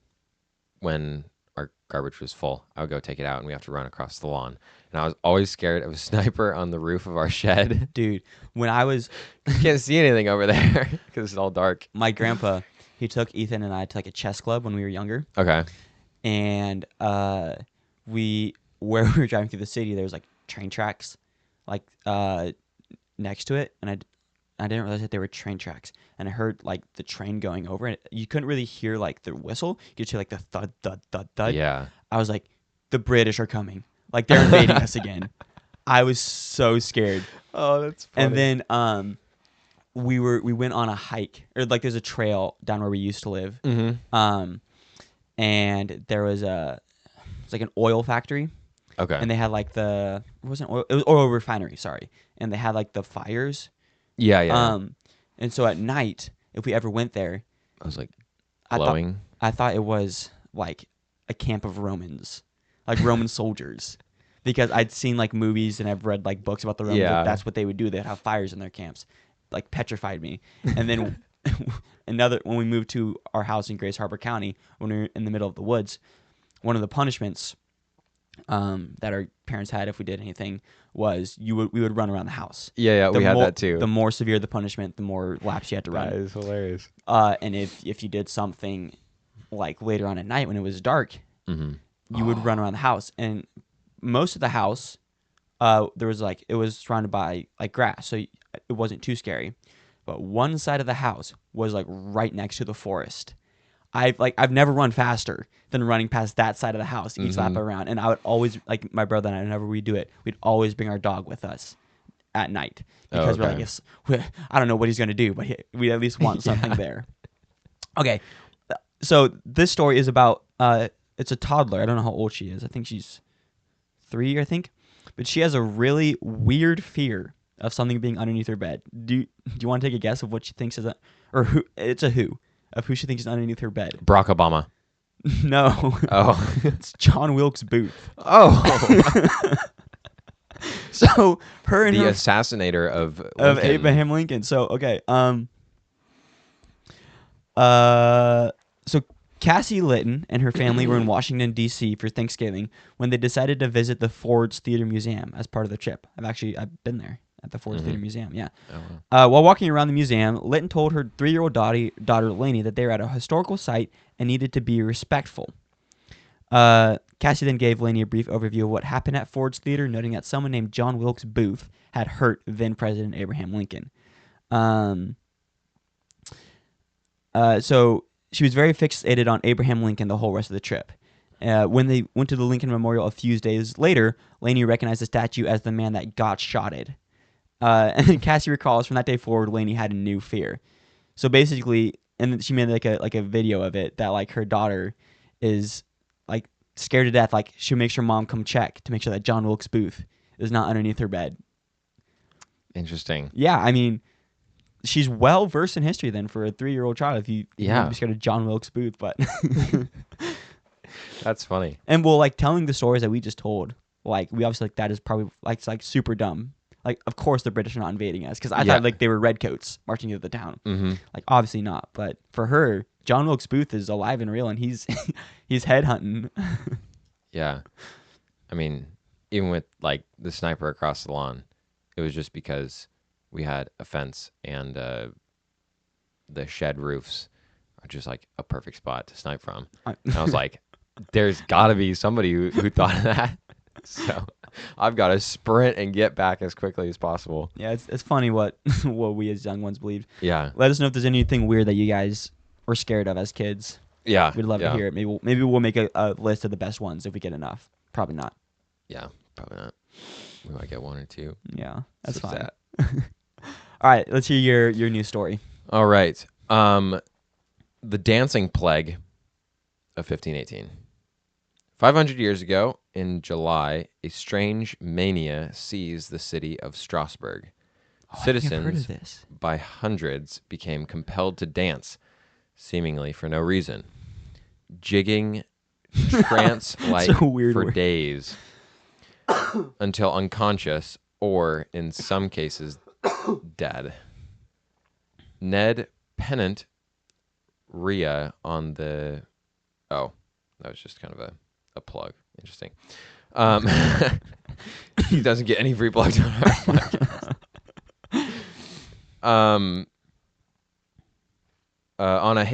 when our garbage was full, I would go take it out and we have to run across the lawn. And I was always scared of a sniper on the roof of our shed. Dude, when I was You can't see anything over there because it's all dark. my grandpa, he took Ethan and I to like a chess club when we were younger. Okay. And we where we were driving through the city, there was like train tracks like next to it, and I didn't realize that they were train tracks, and I heard like the train going over it. You couldn't really hear like the whistle, you could hear like the thud thud thud thud. Yeah. I was like, the British are coming, like they're invading us again. I was so scared. Oh, that's And then we went on a hike, or like there's a trail down where we used to live. Mm-hmm. And there was it's like an oil factory, Okay. and they had like it wasn't oil, it was oil refinery, sorry, and they had like the fires. Yeah. And so at night, if we ever went there, I was like I thought glowing. I thought it was like a camp of Romans, like Roman soldiers, because I'd seen like movies and I've read like books about the Romans. Yeah. Like, that's what they would do. They'd have fires in their camps, like petrified me. And then when we moved to our house in Grace Harbor County, when we were in the middle of the woods, one of the punishments that our parents had if we did anything was we would run around the house. Yeah, we had that too. The more severe the punishment, the more laps you had to run. That is hilarious. And if you did something like later on at night when it was dark, Mm-hmm. you would run around the house. And most of the house, there was like, it was surrounded by like grass, so it wasn't too scary. But one side of the house was like right next to the forest. I've never run faster than running past that side of the house each lap around. And I would always, like my brother and I, whenever we do it, we'd always bring our dog with us at night because we're like, I don't know what he's gonna do, but we at least want something there. Okay, so this story is about it's a toddler. I don't know how old she is. I think she's 3, I think, but she has a really weird fear of something being underneath her bed. Do you want to take a guess of what she thinks is or who? It's a who of who she thinks is underneath her bed. Barack Obama. No. Oh. It's John Wilkes Booth. Oh. So her and The her assassinator of of Lincoln. Abraham Lincoln. So okay. So Cassie Litton and her family were in Washington, D.C. for Thanksgiving when they decided to visit the Ford's Theater Museum as part of the trip. I've been there at the Ford's Theater Museum, yeah. Oh, wow. While walking around the museum, Litton told her 3-year-old daughter Lainey that they were at a historical site and needed to be respectful. Cassie then gave Lainey a brief overview of what happened at Ford's Theater, noting that someone named John Wilkes Booth had hurt then President Abraham Lincoln. So she was very fixated on Abraham Lincoln the whole rest of the trip. When they went to the Lincoln Memorial a few days later, Lainey recognized the statue as the man that got shotted. And Cassie recalls from that day forward, Lainey had a new fear. So basically, and she made like a video of it that like her daughter is like scared to death. Like she'll make sure mom come check to make sure that John Wilkes Booth is not underneath her bed. Interesting. Yeah, I mean, she's well versed in history then for a 3-year-old child. If you want to be scared of John Wilkes Booth, but That's funny. and well, like telling the stories that we just told, like we obviously like that is probably like it's like super dumb. Like of course the British are not invading us because I thought like they were redcoats marching into the town. Mm-hmm. Like obviously not, but for her, John Wilkes Booth is alive and real, and he's he's headhunting. Yeah. I mean, even with like the sniper across the lawn, it was just because we had a fence and the shed roofs are just like a perfect spot to snipe from. And I was like, there's got to be somebody who thought of that. So I've got to sprint and get back as quickly as possible. Yeah, it's funny what what we as young ones believe. Yeah. Let us know if there's anything weird that you guys were scared of as kids. Yeah. We'd love to hear it. Maybe we'll make a list of the best ones if we get enough. Probably not. Yeah. Probably not. We might get one or two. Yeah, that's So fine. sad. All right, let's hear your news story. All right. The dancing plague of 1518. 500 years ago, in July, a strange mania seized the city of Strasbourg. I think I've heard Citizens, of this. by hundreds, became compelled to dance, seemingly for no reason, jigging trance-like So weird for word. days until unconscious or, in some cases, dead. Ned Pennant Rhea on the... Oh, that was just kind of a plug. Interesting. He doesn't get any free plugs on our podcast. On a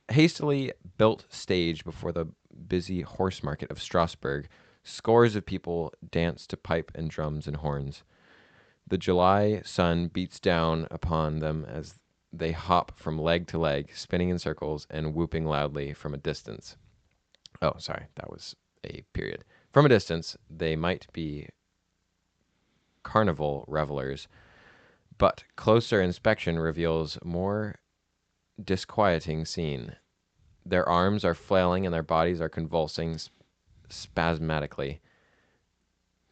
hastily built stage before the busy horse market of Strasbourg, scores of people dance to pipe and drums and horns. The July sun beats down upon them as they hop from leg to leg, spinning in circles and whooping loudly from a distance. Oh, sorry, that was a period. From a distance, they might be carnival revelers, but closer inspection reveals more disquieting scene. Their arms are flailing and their bodies are convulsing spasmodically.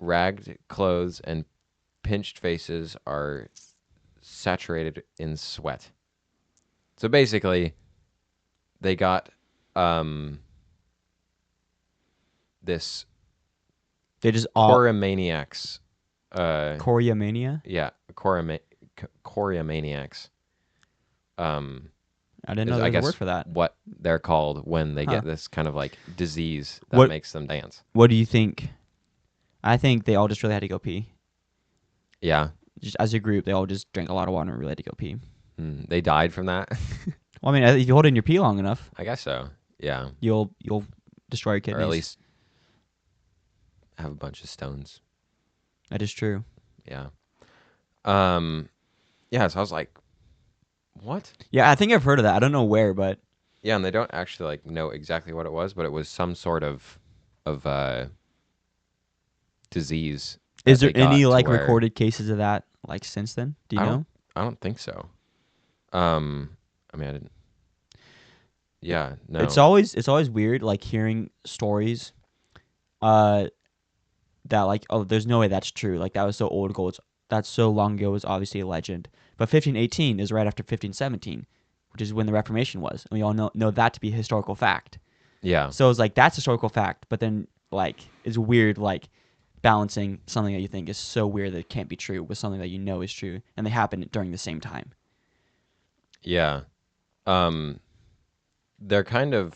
Ragged clothes and pinched faces are saturated in sweat. So basically, they got this They just all choreomaniacs. choreomania. Yeah, choreomaniacs. I didn't know Is, there I was guess, a word for that. what they're called when they Huh. get this kind of like disease that What- makes them dance. What do you think? I think they all just really had to go pee. Yeah. Just as a group, they all just drank a lot of water and really had to go pee. They died from that. Well, I mean, if you hold in your pee long enough, I guess so. Yeah. you'll destroy your kidneys. Or at least have a bunch of stones. That is true. Yeah. Yeah, so I was like, what? Yeah, I think I've heard of that. I don't know where, but Yeah, and they don't actually like know exactly what it was, but it was some sort of disease. is that there they got any to like where- recorded cases of that like since then? Do you know? I don't think so. I mean, I didn't. Yeah, no. It's always weird like hearing stories that like, oh, there's no way that's true. Like that was so old ago. That's so long ago was obviously a legend. But 1518 is right after 1517, which is when the Reformation was. And we all know that to be historical fact. Yeah. So it's like that's historical fact, but then like it's weird like balancing something that you think is so weird that it can't be true with something that you know is true, and they happen during the same time. Yeah. They're kind of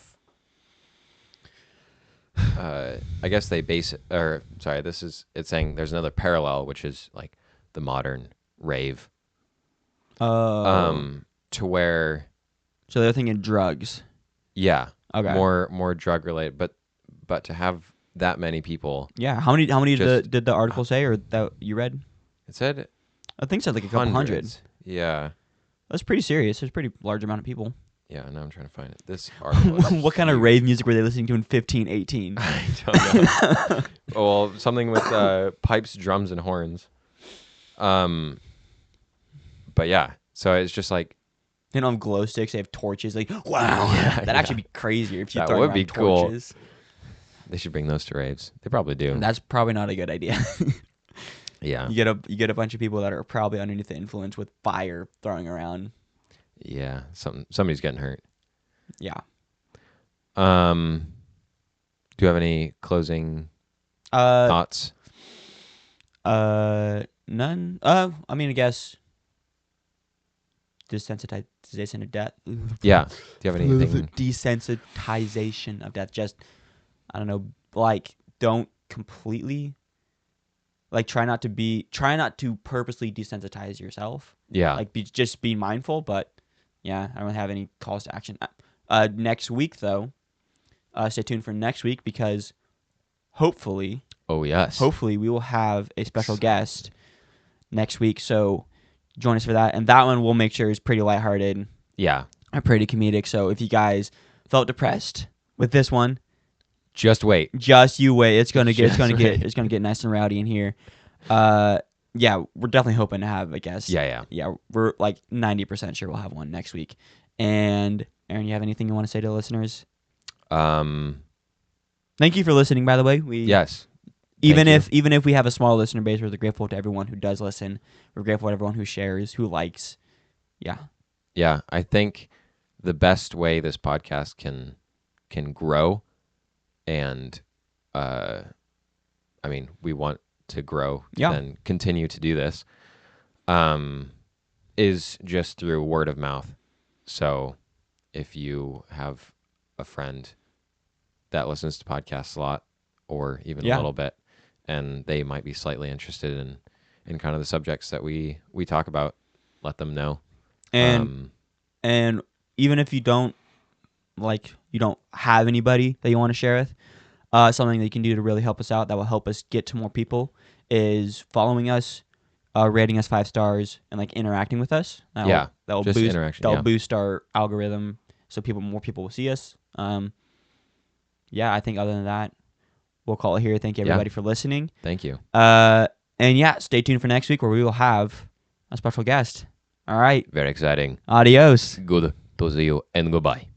I guess they base it, or sorry, it's saying there's another parallel, which is like the modern rave, Oh, to where, so they're thinking drugs. yeah, Okay. more drug related, but to have that many people, Yeah. How many just did the article say or that you read? it said I think it said like a couple hundred. hundreds. Yeah, That's pretty serious. There's a pretty large amount of people. yeah. Now I'm trying to find it. This article is What kind of huge. rave music were they listening to in 1518? I don't know. Well, something with pipes, drums, and horns. Um, but yeah, so it's just like They don't have glow sticks. They have torches. Like, wow, Yeah, that'd actually be crazier if you That throw would around be cool. torches. they should bring those to raves. They probably do. That's probably not a good idea. Yeah, You get a bunch of people that are probably underneath the influence with fire throwing around. yeah. Somebody's getting hurt. Yeah. Do you have any closing Uh. thoughts? None. I mean, I guess desensitization of death. Yeah. Do you have anything? Desensitization of death. Just, I don't know. Like, don't completely. Like, try not to purposely desensitize yourself. Yeah. Like, just be mindful. But yeah, I don't have any calls to action. Next week though, stay tuned for next week because hopefully Oh yes. we will have a special guest next week. So join us for that. And that one we'll make sure is pretty lighthearted Yeah. and pretty comedic. So if you guys felt depressed with this one, Just wait. just you wait. It's gonna Just get wait. nice and rowdy in here. Yeah, we're definitely hoping to have a guest. Yeah. Yeah, we're like 90% sure we'll have one next week. And Aaron, you have anything you want to say to the listeners? Thank you for listening, by the way. Yes. Even Thank if we have a small listener base, we're grateful to everyone who does listen. We're grateful to everyone who shares, who likes. Yeah. Yeah. I think the best way this podcast can grow, and I mean, we want to grow to Yeah. then continue to do this, is just through word of mouth. So if you have a friend that listens to podcasts a lot or even Yeah. a little bit, and they might be slightly interested in kind of the subjects that we talk about, let them know. And and even if you don't have anybody that you want to share with, something that you can do to really help us out that will help us get to more people is following us, rating us 5 stars, and like interacting with us. Yeah, That'll just boost interaction, that'll yeah. boost our algorithm so more people will see us. Yeah, I think other than that, we'll call it here. Thank you Yeah. everybody for listening. Thank you. And yeah, stay tuned for next week where we will have a special guest. All right. Very exciting. Adios. Good to see you, and goodbye.